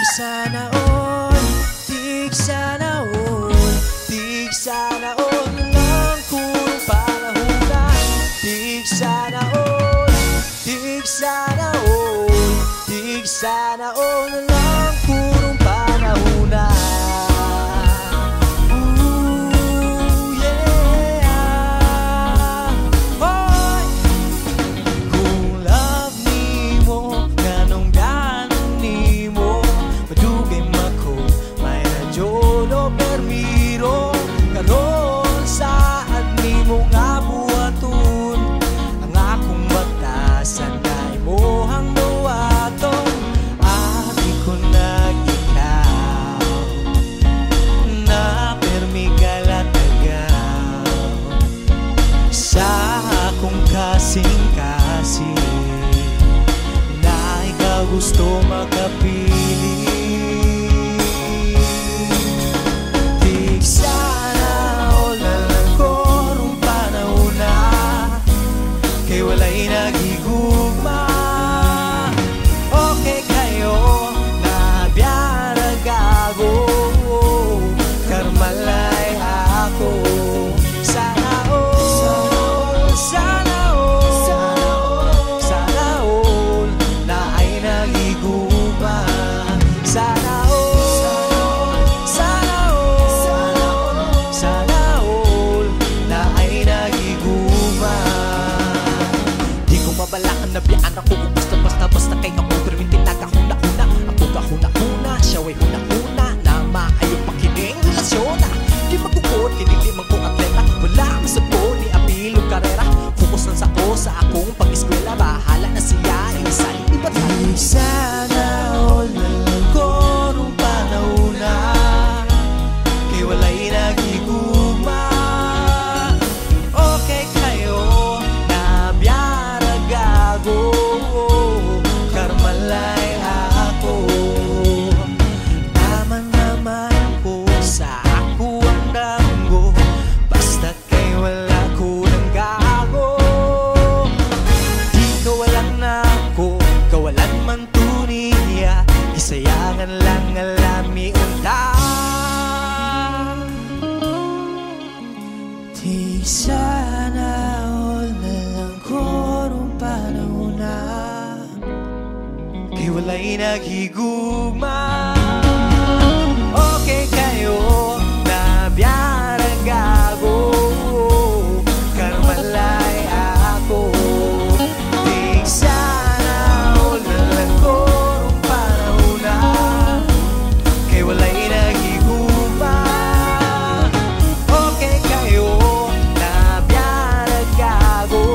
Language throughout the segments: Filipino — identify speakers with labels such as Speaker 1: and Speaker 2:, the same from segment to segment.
Speaker 1: sana all, tig sana all, tig sana all lang kung panahon na. Tig sana all, tig sana all, tig sana all lang kung panahon na. Kasing-kasing na ikaw gusto makapili. Tig sana all na lang ko rong panahon na, kay wala'y nagigugma. Okay kayo na biyaragago, karmalay ako. Sana all, sana balakan na biyaan ako, basta kay ako pero tinagahuna-huna. Ako kahuna-huna, siya way huna-huna na maayong pakining relasyon na di magkukod, hindi man ko atleta. Wala akong sabo ni apilong karera, focus lang sa ko sa akong pag-eskwela. Bahala na siya, isaling iba't hali. Sana all na lang ko rong panahon na, kay wala'y nagigugma. Okay kayo na biyaragago, karmalay ako. Naman po sa ako ang danggo, basta kay wala ko ng gago. Di kawalan na ako, kawalan man tuniya, isayangan lang alami unta. Di sana all na lang ko rong panahon na, kay wala'y naghigugma. Okay kayo na biyaragago, karmalay ako. Tig sana all na lang ko rong panahon na, kay wala'y naghigugma. Okay kayo na biyaragago,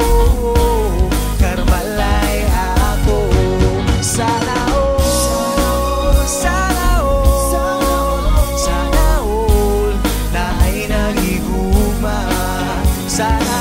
Speaker 1: karmalay ako. Sana all, sana all, sana all na ay nagigugma. Sana